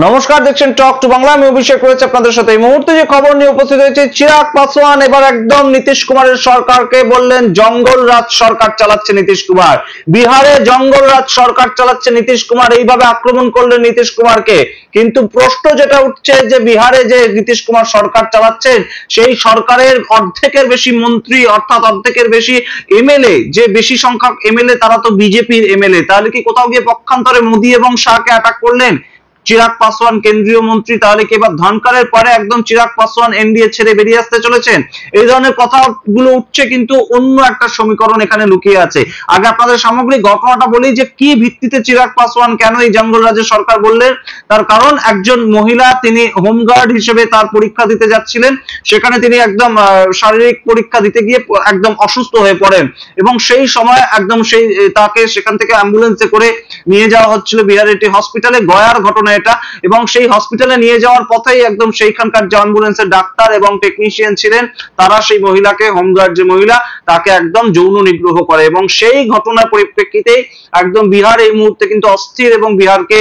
নমস্কার, দেখছেন talk to Bangla. আমি অভিষেক রয়েছে আপনাদের সাথে। এই মুহূর্তে যে খবর নিয়ে উপস্থিত হয়েছে, চিরাগ পাসওয়ান এবার একদম নীতিশ কুমারের সরকারকে বললেন জঙ্গল রাজ সরকার চালাচ্ছে নীতিশ কুমার। বিহারে জঙ্গল রাজ সরকার চালাচ্ছে নীতিশ কুমার, এইভাবে আক্রমণ করলেন নীতিশ কুমারকে। কিন্তু প্রশ্ন যেটা উঠছে যে বিহারে যে নীতিশ কুমার সরকার চালাচ্ছেন, সেই সরকারের অর্ধেকের বেশি মন্ত্রী অর্থাৎ অর্ধেকের বেশি এমএলএ, যে বেশি সংখ্যক এমএলএ তারা তো বিজেপির এমএলএ। তাহলে কি কোথাও গিয়ে পক্ষান্তরে মোদী এবং শাহকে অ্যাটাক করলেন চিরাগ পাসওয়ান কেন্দ্রীয় মন্ত্রী? তাহলে কি এবার ধনকরের পরে একদম চিরাগ পাসওয়ান এনডিএ ছেড়ে বেরিয়ে আসতে চলেছেন? এই ধরনের কথাগুলো উঠছে, কিন্তু অন্য একটা সমীকরণ এখানে লুকিয়ে আছে। আগে আপনাদের সামগ্রিক ঘটনাটা বলি যে কি ভিত্তিতে চিরাগ পাসওয়ান কেন এই জঙ্গল রাজ্যের সরকার বললেন। তার কারণ একজন মহিলা, তিনি হোমগার্ড হিসেবে তার পরীক্ষা দিতে যাচ্ছিলেন, সেখানে তিনি একদম শারীরিক পরীক্ষা দিতে গিয়ে একদম অসুস্থ হয়ে পড়েন এবং সেই সময় একদম তাকে সেখান থেকে অ্যাম্বুলেন্সে করে নিয়ে যাওয়া হচ্ছিল বিহারের একটি হসপিটালে। গয়ার ঘটনা এটা। এবং সেই হসপিটালে নিয়ে যাওয়ার পথেই একদম সেইখানকার যে অ্যাম্বুলেন্সের ডাক্তার এবং টেকনিশিয়ান ছিলেন, তারা সেই মহিলাকে, হোমগার্ড যে মহিলা, তাকে একদম যৌন নিগ্রহ করে। এবং সেই ঘটনার পরিপ্রেক্ষিতেই একদম বিহার এই মুহূর্তে কিন্তু অস্থির এবং বিহারকে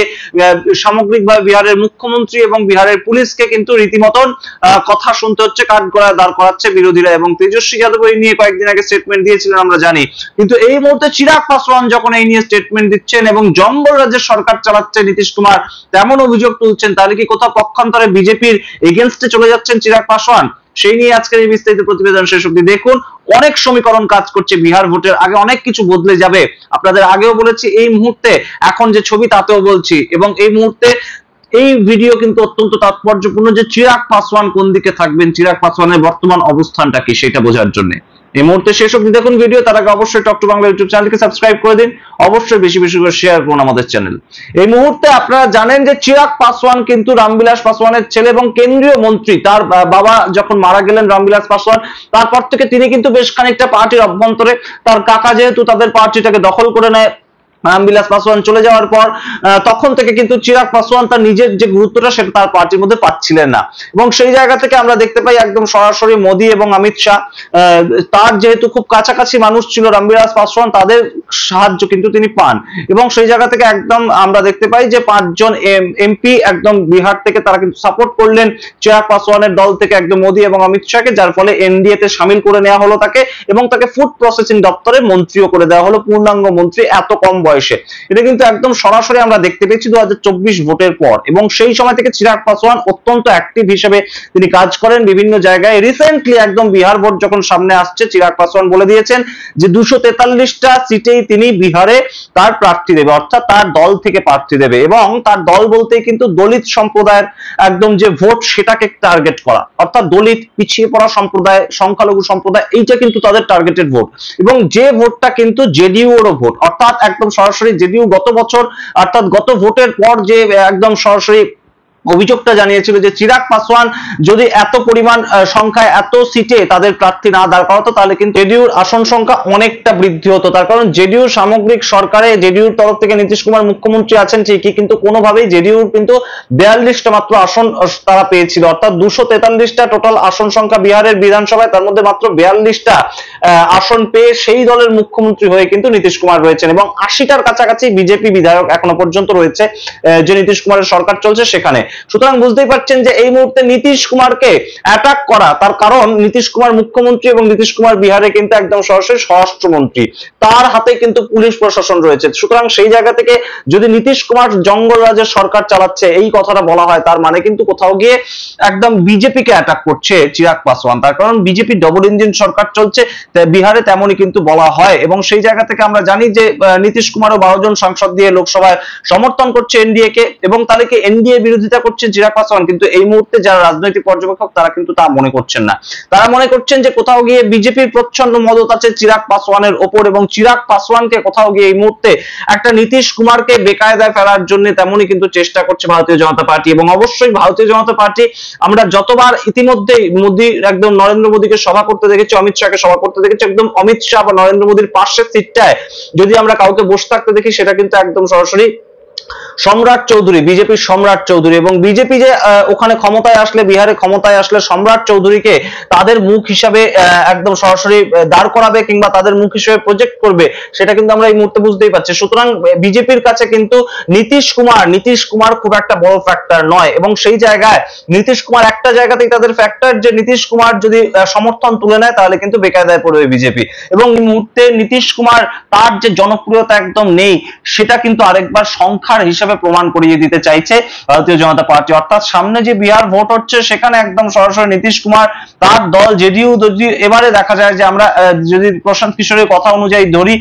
সামগ্রিকভাবে বিহারের মুখ্যমন্ত্রী এবং বিহারের পুলিশকে কিন্তু রীতিমতন কথা শুনতে হচ্ছে, কাঠগড়ায় দাঁড় করাচ্ছে বিরোধীরা। এবং তেজস্বী যাদব এই নিয়ে কয়েকদিন আগে স্টেটমেন্ট দিয়েছিলেন, আমরা জানি। কিন্তু এই মুহূর্তে চিরাগ পাসওয়ান যখন এই নিয়ে স্টেটমেন্ট দিচ্ছেন এবং জঙ্গল রাজ্যের সরকার চালাচ্ছে নীতিশ কুমার তেমন অভিযোগ তুলছেন, তাহলে কি কোথাও পক্ষান্তরে বিজেপির এগেনস্টে চলে যাচ্ছেন চিরাগ পাসওয়ান? সেই নিয়ে আজকের এই বিস্তারিত প্রতিবেদন শেষ অবধি দেখুন। অনেক সমীকরণ কাজ করছে বিহার ভোটের আগে, অনেক কিছু বদলে যাবে। আপনাদের আগেও বলেছি, এই মুহূর্তে এখন যে ছবি তাতেও বলছি। এবং এই মুহূর্তে এই ভিডিও কিন্তু অত্যন্ত তাৎপর্যপূর্ণ যে চিরাগ পাসওয়ান কোন দিকে থাকবেন, চিরাগ পাসওয়ানের বর্তমান অবস্থানটা কি সেটা বোঝার জন্য। এই মুহূর্তে শেষ অবধি দেখুন ভিডিও। তার আগে অবশ্যই টক টু বাংলা ইউটিউব চ্যানেলকে সাবস্ক্রাইব করে দিন, অবশ্যই বেশি বেশি করে শেয়ার করুন আমাদের চ্যানেল। এই মুহূর্তে আপনারা জানেন যে চিরাগ পাসওয়ান কিন্তু রামবিলাস পাসওয়ানের ছেলে এবং কেন্দ্রীয় মন্ত্রী। তার বাবা যখন মারা গেলেন রামবিলাস পাসওয়ান, তারপর থেকে তিনি কিন্তু বেশ খানিকটা পার্টির অভ্যন্তরে, তার কাকা যেহেতু তাদের পার্টিটাকে দখল করে নেয় রামবিলাস পাসওয়ান চলে যাওয়ার পর, তখন থেকে কিন্তু চিরাগ পাসওয়ান তার নিজের যে গুরুত্বটা সেটা তার পার্টির মধ্যে পাচ্ছিলেন না। এবং সেই জায়গা থেকে আমরা দেখতে পাই একদম সরাসরি মোদী এবং অমিত শাহ, তার যেহেতু খুব কাছাকাছি মানুষ ছিল রামবিলাস পাসওয়ান, তাদের সাহায্য কিন্তু তিনি পান। এবং সেই জায়গা থেকে একদম আমরা দেখতে পাই যে 5 জন এমপি একদম বিহার থেকে তারা কিন্তু সাপোর্ট করলেন চিরাগ পাসওয়ানের দল থেকে একদম মোদী এবং অমিত শাহকে, যার ফলে এনডিএ তে সামিল করে নেওয়া হলো তাকে এবং তাকে ফুড প্রসেসিং দপ্তরের মন্ত্রীও করে দেওয়া হলো, পূর্ণাঙ্গ মন্ত্রী এত কম বয়সে। এটা কিন্তু একদম সরাসরি আমরা দেখতে পেয়েছি 2024 ভোটের পর। এবং সেই সময় থেকে চিরাগ পাসওয়ান অত্যন্ত অ্যাক্টিভ হিসেবে তিনি কাজ করেন বিভিন্ন জায়গায়। রিসেন্টলি একদম বিহার ভোট যখন সামনে আসছে, চিরাগ পাসওয়ান বলে দিয়েছেন যে 243টা সিটেই তিনি বিহারে তার প্রার্থী দেবে, অর্থাৎ তার দল থেকে প্রার্থী দেবে। এবং তার দল বলতেই কিন্তু দলিত সম্প্রদায়ের একদম যে ভোট সেটাকে টার্গেট করা, অর্থাৎ দলিত, পিছিয়ে পড়া সম্প্রদায়, সংখ্যালঘু সম্প্রদায়, এইটা কিন্তু তাদের টার্গেটেড ভোট। এবং যে ভোটটা কিন্তু জেডিইউ এরও ভোট, অর্থাৎ একদম সরাসরি জেডিইউ গত বছর অর্থাৎ গত ভোটের পর যে একদম সরাসরি অভিযোগটা জানিয়েছিল যে চিরাগ পাসওয়ান যদি এত পরিমাণ সংখ্যায় এত সিটে তাদের প্রার্থী না দাঁড় করাতো, তাহলে কিন্তু জেডিইউর আসন সংখ্যা অনেকটা বৃদ্ধি হতো। তার কারণ জেডিইউ সামগ্রিক সরকারে জেডিইউর তরফ থেকে নীতিশ কুমার মুখ্যমন্ত্রী আছেন ঠিকই, কিন্তু কোনোভাবেই জেডিইউর কিন্তু 42টা মাত্র আসন তারা পেয়েছিল, অর্থাৎ 243টা টোটাল আসন সংখ্যা বিহারের বিধানসভায়, তার মধ্যে মাত্র 42টা আসন পেয়ে সেই দলের মুখ্যমন্ত্রী হয়ে কিন্তু নীতিশ কুমার রয়েছেন। এবং 80টার কাছাকাছি বিজেপি বিধায়ক এখনো পর্যন্ত রয়েছে যে নীতিশ কুমারের সরকার চলছে সেখানে। সুতরাং বুঝতেই পারছেন যে এই মুহূর্তে নীতিশ কুমারকে অ্যাটাক করা, তার কারণ নীতিশ কুমার মুখ্যমন্ত্রী এবং নীতিশ কুমার বিহারে কিন্তু একদম সরাসরি স্বরাষ্ট্রমন্ত্রী, তার হাতে কিন্তু পুলিশ প্রশাসন রয়েছে। সুতরাং সেই জায়গা থেকে যদি নীতিশ কুমার জঙ্গল রাজের সরকার চালাচ্ছে এই কথাটা বলা হয়, তার মানে কিন্তু কোথাও গিয়ে একদম বিজেপিকে অ্যাটাক করছে চিরাগ পাসওয়ান। তার কারণ বিজেপি ডবল ইঞ্জিন সরকার চলছে বিহারে, তেমনই কিন্তু বলা হয়। এবং সেই জায়গা থেকে আমরা জানি যে নীতিশ কুমারও 12 জন সাংসদ দিয়ে লোকসভায় সমর্থন করছে এনডিএ কে, এবং তাহলে কি এনডিএ বিরোধিতা করছে চিরাগ পাসওয়ান। কিন্তু এই মুহূর্তে যারা রাজনৈতিক পর্যবেক্ষক তারা কিন্তু তা মনে করছেন না। তারা মনে করছেন যে কোথাও গিয়ে বিজেপির প্রচ্ছন্ন মদত আছে চিরাগ পাসওয়ানের ওপর, এবং চিরাগ পাসওয়ানকে কোথাও গিয়ে এই মুহূর্তে একটা নীতিশ কুমারকে বেকায়দায় ফেলার জন্য তেমনই কিন্তু চেষ্টা করছে ভারতীয় জনতা পার্টি। এবং অবশ্যই ভারতীয় জনতা পার্টি আমরা যতবার ইতিমধ্যে মোদী একদম নরেন্দ্র মোদীকে সভা করতে দেখেছি, অমিত শাহকে সভা করতে দেখেছি, একদম অমিত শাহ বা নরেন্দ্র মোদীর পাশের সিটটায় যদি আমরা কাউকে বসে থাকতে দেখি, সেটা কিন্তু একদম সরাসরি সম্রাট চৌধুরী, বিজেপির সম্রাট চৌধুরী, এবং বিজেপি যে ওখানে ক্ষমতায় আসলে, বিহারে ক্ষমতায় আসলে সম্রাট চৌধুরীকে তাদের মুখ হিসাবে একদম সরাসরি দাঁড় করাবে কিংবা তাদের মুখ হিসেবে প্রজেক্ট করবে, সেটা কিন্তু আমরা এই মুহূর্তে বুঝতেই পারছি। সুতরাং বিজেপির কাছে কিন্তু নীতিশ কুমার খুব একটা বড় ফ্যাক্টর নয়, এবং সেই জায়গায় নীতিশ কুমার একটা জায়গাতেই তাদের ফ্যাক্টর, যে নীতিশ কুমার যদি সমর্থন তুলে নেয় তাহলে কিন্তু বেকায়দায় পড়বে বিজেপি। এবং এই মুহূর্তে নীতিশ কুমার তার যে জনপ্রিয়তা একদম নেই, সেটা কিন্তু আরেকবার সংখ্যার হিসাবে প্রমাণ করিয়ে দিতে চাইছে ভারতীয় জনতা পার্টি। অর্থাৎ সামনে যে বিহার ভোট হচ্ছে, সেখানে একদম সরাসরি নীতিশ কুমার, তার দল জেডিইউ যদি এবারে দেখা যায় যে আমরা যদি প্রশান্ত কিশোরের কথা অনুযায়ী ধরি,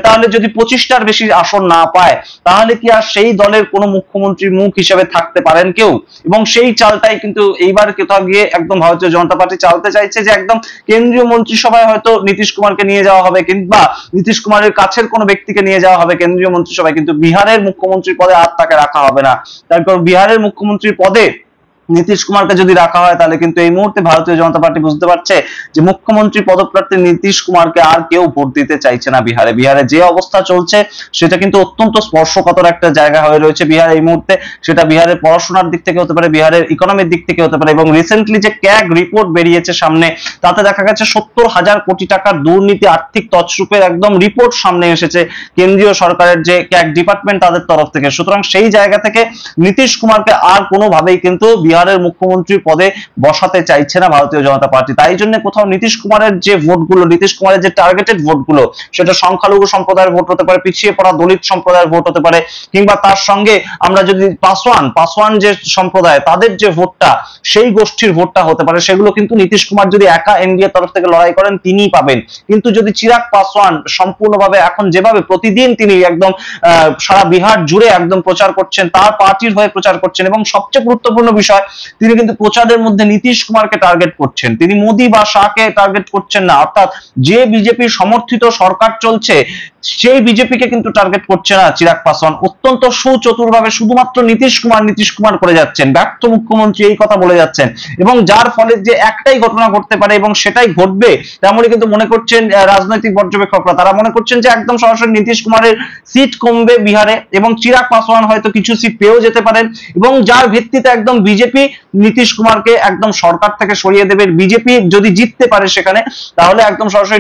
তাহলে যদি 25টার বেশি আসন না পায়, তাহলে কি আর সেই দলের কোনো মুখ্যমন্ত্রীর মুখ হিসেবে থাকতে পারেন কেউ? এবং সেই চালটাই কিন্তু এইবার কোথাও গিয়ে একদম ভারতীয় জনতা পার্টি চালতে চাইছে, যে একদম কেন্দ্রীয় মন্ত্রিসভায় হয়তো নীতিশ কুমারকে নিয়ে যাওয়া হবে, কিংবা নীতিশ কুমারের কাছের কোনো ব্যক্তিকে নিয়ে যাওয়া হবে কেন্দ্রীয় মন্ত্রিসভায়, কিন্তু বিহারের মুখ্যমন্ত্রীর পদে আর তাকে রাখা হবে না। তারপর বিহারের মুখ্যমন্ত্রীর পদে নীতিশ কুমারকে যদি রাখা হয়, তাহলে কিন্তু এই মুহূর্তে ভারতীয় জনতা পার্টি বুঝতে পারছে যে মুখ্যমন্ত্রী পদপ্রার্থী নীতিশ কুমারকে আর কেউ ভোট দিতে চাইছে না বিহারে। বিহারে যে অবস্থা চলছে, সেটা কিন্তু অত্যন্ত স্পর্শকাতর একটা জায়গা হয়ে রয়েছে বিহার এই মুহূর্তে। সেটা বিহারের পড়াশোনার দিক থেকে হতে পারে, বিহারের ইকোনমির দিক থেকে হতে পারে। এবং রিসেন্টলি যে ক্যাগ রিপোর্ট বেরিয়েছে সামনে, তাতে দেখা গেছে 70,000 কোটি টাকার দুর্নীতি, আর্থিক তছরূপের একদম রিপোর্ট সামনে এসেছে কেন্দ্রীয় সরকারের যে ক্যাগ ডিপার্টমেন্ট, তাদের তরফ থেকে। সুতরাং সেই জায়গা থেকে নীতিশ কুমারকে আর কোনোভাবেই কিন্তু বিহারের মুখ্যমন্ত্রীর পদে বসাতে চাইছে না ভারতীয় জনতা পার্টি। তাই জন্য কোথাও নীতিশ কুমারের যে ভোটগুলো, নীতিশ কুমারের যে টার্গেটেড ভোটগুলো, সেটা সংখ্যালঘু সম্প্রদায়ের ভোট হতে পারে, পিছিয়ে পড়া দলিত সম্প্রদায়ের ভোট হতে পারে, কিংবা তার সঙ্গে আমরা যদি পাসওয়ান যে সম্প্রদায়, তাদের যে ভোটটা, সেই গোষ্ঠীর ভোটটা হতে পারে, সেগুলো কিন্তু নীতিশ কুমার যদি একা এনডিএ তরফ থেকে লড়াই করেন, তিনিই পাবেন। কিন্তু যদি চিরাগ পাসওয়ান সম্পূর্ণভাবে এখন যেভাবে প্রতিদিন তিনি একদম সারা বিহার জুড়ে একদম প্রচার করছেন, তার পার্টির হয়ে প্রচার করছেন, এবং সবচেয়ে গুরুত্বপূর্ণ বিষয়, তিনি কিন্তু প্রচারের মধ্যে নীতিশ কুমারকে টার্গেট করছেন, তিনি মোদি বা শাহকে টার্গেট করছেন না। অর্থাৎ যে বিজেপি সমর্থিত সরকার চলছে, সেই বিজেপিকে কিন্তু টার্গেট করছে না চিরাগ পাসওয়ান। অত্যন্ত সুচতুরভাবে শুধুমাত্র নীতিশ কুমার করে যাচ্ছেন, ব্যর্থ মুখ্যমন্ত্রী এই কথা বলে যাচ্ছেন, এবং যার ফলে যে একটাই ঘটনা ঘটতে পারে এবং সেটাই ঘটবে, তেমনই কিন্তু মনে করছেন রাজনৈতিক পর্যবেক্ষকরা। তারা মনে করছেন যে একদম সরাসরি নীতিশ কুমারের সিট কমবে বিহারে, এবং চিরাগ পাসওয়ান হয়তো কিছু সিট পেয়েও যেতে পারেন, এবং যার ভিত্তিতে একদম বিজেপি নীতিশ কুমারকে একদম সরকার থেকে সরিয়ে দেবে। বিজেপি যদি জিততে পারে সেখানে, তাহলে একদম সরাসরি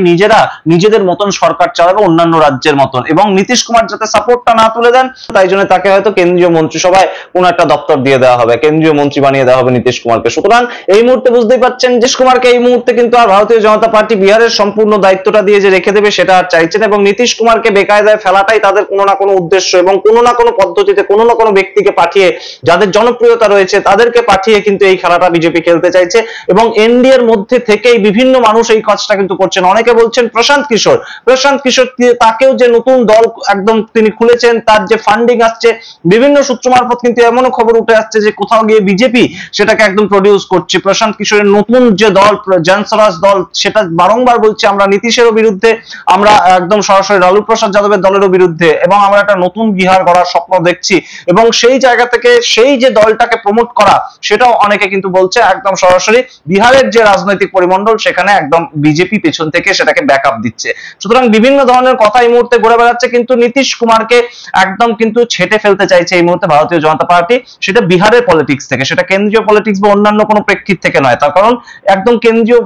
নিজেদের মতন সরকার চালাবে, অন্যান্য রাজ্যের মতন। এবং নীতিশ কুমার যাতে সাপোর্টটা না তুলে দেন, তাই জন্য তাকে হয়তো কেন্দ্রীয় মন্ত্রিসভায় কোনো একটা দপ্তর দিয়ে দেওয়া হবে, কেন্দ্রীয় মন্ত্রী বানিয়ে দেওয়া হবে নীতিশ কুমারকে। সুতরাং এই মুহূর্তে বুঝতেই পারছেন, নীতিশ কুমারকে এই মুহূর্তে কিন্তু আর ভারতীয় জনতা পার্টি বিহারের সম্পূর্ণ দায়িত্বটা দিয়ে যে রেখে দেবে, সেটা আর চাইছে না। এবং নীতিশ কুমারকে বেকায়দায় ফেলাটাই তাদের কোনো না কোনো উদ্দেশ্য, এবং কোনো না কোনো পদ্ধতিতে কোনো না কোনো ব্যক্তিকে পাঠিয়ে, যাদের জনপ্রিয়তা রয়েছে তাদেরকে পাঠিয়ে কিন্তু এই খেলাটা বিজেপি খেলতে চাইছে। এবং এনডিএর মধ্যে থেকেই বিভিন্ন মানুষ এই কাজটা কিন্তু করছেন। অনেকে বলছেন প্রশান্ত কিশোর, তাকেও যে নতুন দল একদম তিনি খুলেছেন, তার যে ফান্ডিং আসছে বিভিন্ন সূত্র মারফত, কিন্তু এমনও খবর উঠে আসছে যে কোথাও গিয়ে বিজেপি সেটাকে একদম প্রডিউস করছে। প্রশান্ত কিশোরের নতুন যে দল, জনস্বরাজ দল, সেটা বারংবার বলছে আমরা নীতিশেরও বিরুদ্ধে, আমরা একদম সরাসরি লালু প্রসাদ যাদবের দলেরও বিরুদ্ধে, এবং আমরা একটা নতুন বিহার গড়ার স্বপ্ন দেখছি। এবং সেই জায়গা থেকে সেই যে দলটাকে প্রমোট করা, সেটাও অনেকে কিন্তু বলছে একদম সরাসরি বিহারের যে রাজনৈতিক পরিমণ্ডল, সেখানে একদম বিজেপি পেছন থেকে সেটাকে ব্যাকআপ দিচ্ছে। সুতরাং বিভিন্ন ধরনের কথা এই মুহূর্তে ঘুরে বেড়াচ্ছে, কিন্তু নীতিশ কুমারকে একদম কিন্তু ছেটে ফেলতে চাইছে এই মুহূর্তে ভারতীয় জনতা পার্টি, সেটা বিহারের পলিটিক্স থেকে, সেটা কেন্দ্রীয় পলিটিক্স বা অন্যান্য কোনো প্রেক্ষিত থেকে নয়। তার কারণ একদম কেন্দ্রীয়,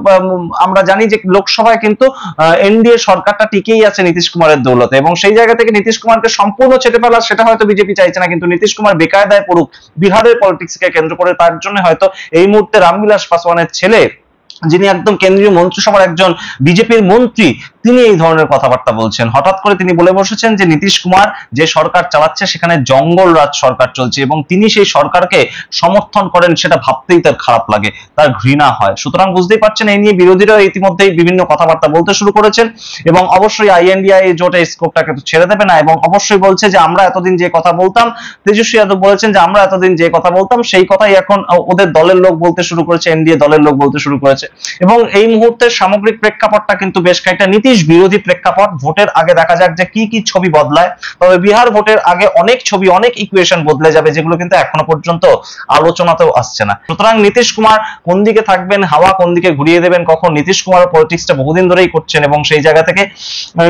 আমরা জানি যে লোকসভায় কিন্তু এনডিএ সরকারটা টিকেই আছে নীতিশ কুমারের দৌলতে, এবং সেই জায়গা থেকে নীতিশ কুমারকে সম্পূর্ণ ছেটে ফেলা, সেটা হয়তো বিজেপি চাইছে না। কিন্তু নীতিশ কুমার বেকায়দায় পড়ুক বিহারের পলিটিক্সকে কেন্দ্র করে, তার জন্য হয়তো এই মুহূর্তে রামবিলাস পাসওয়ানের ছেলে, যিনি একদম কেন্দ্রীয় মন্ত্রিসভার একজন বিজেপির মন্ত্রী, তিনি এই ধরনের কথাবার্তা বলছেন। হঠাৎ করে তিনি বলে বসেছেন যে নীতিশ কুমার যে সরকার চালাচ্ছে সেখানে জঙ্গল রাজ সরকার চলছে, এবং তিনি সেই সরকারকে সমর্থন করেন, সেটা ভাবতেই তার খারাপ লাগে, তার ঘৃণা হয়। সুতরাং বুঝতেই পারছেন, এই নিয়ে বিরোধীরা ইতিমধ্যেই বিভিন্ন কথাবার্তা বলতে শুরু করেছেন, এবং অবশ্যই আইএনডিআই জোটের স্কোপটাকে তো ছেড়ে দেবে না, এবং অবশ্যই বলছে যে আমরা এতদিন যে কথা বলতাম, তেজস্বী যাদব বলেছেন যে আমরা এতদিন যে কথা বলতাম সেই কথাই এখন ওদের দলের লোক বলতে শুরু করেছে, এনডিএ দলের লোক বলতে শুরু করেছে। এবং এই মুহূর্তের সামগ্রিক প্রেক্ষাপটটা কিন্তু বেশ খানিকটা নীতিশ নীতিশ বিরোধী প্রেক্ষাপট। ভোটের আগে দেখা যাক যে কি কি ছবি বদলায়। তবে বিহার ভোটের আগে অনেক ছবি, অনেক ইকুয়েশন বদলে যাবে, যেগুলো কিন্তু এখনো পর্যন্ত আলোচনাতেও আসছে না। সুতরাং নীতিশ কুমার কোন দিকে থাকবেন, হাওয়া কোন দিকে ঘুরিয়ে দেবেন কখন, নীতিশ কুমার পলিটিক্সটা বহুদিন ধরেই করছেন এবং সেই জায়গা থেকে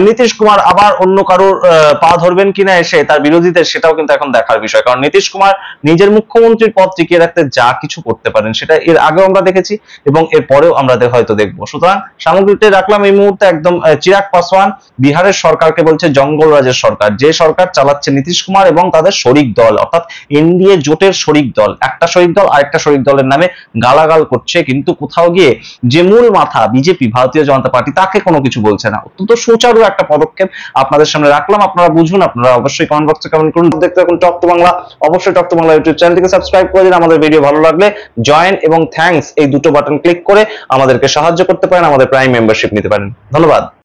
নীতিশ কুমার আবার অন্য কারোর পা ধরবেন কিনা এসে তার বিরোধীদের, সেটাও কিন্তু এখন দেখার বিষয়। কারণ নীতিশ কুমার নিজের মুখ্যমন্ত্রীর পদ টিকিয়ে রাখতে যা কিছু করতে পারেন সেটা এর আগেও আমরা দেখেছি এবং এর পরেও আমরা হয়তো দেখবো। সুতরাং সামগ্রিকটা রাখলাম এই মুহূর্তে একদম চিরাগ পাসওয়ান বিহারের সরকারকে বলছে জঙ্গল রাজের সরকার। যে সরকার চালাচ্ছে নীতিশ কুমার এবং তাদের শরিক দল, অর্থাৎ এনডিএ জোটের শরিক দল। একটা শরিক দল আরেকটা শরিক দলের নামে গালাগাল করছে, কিন্তু কোথাও গিয়ে যে মূল মাথা বিজেপি, ভারতীয় জনতা পার্টি, তাকে কোনো কিছু বলছে না। অত্যন্ত সুচারু একটা পদক্ষেপ আপনাদের সামনে রাখলাম, আপনারা বুঝুন। আপনারা অবশ্যই কমেন্ট বক্সে কমেন্ট করুন। দেখতে থাকুন টক টু বাংলা। অবশ্যই টক টু বাংলা ইউটিউব চ্যানেলটিকে সাবস্ক্রাইব করে দিন। আমাদের ভিডিও ভালো লাগলে জয়েন এবং থ্যাঙ্কস এই দুটো বাটন ক্লিক করে আমাদেরকে সাহায্য করতে পারেন, আমাদের প্রাইম মেম্বারশিপ নিতে পারেন। ধন্যবাদ।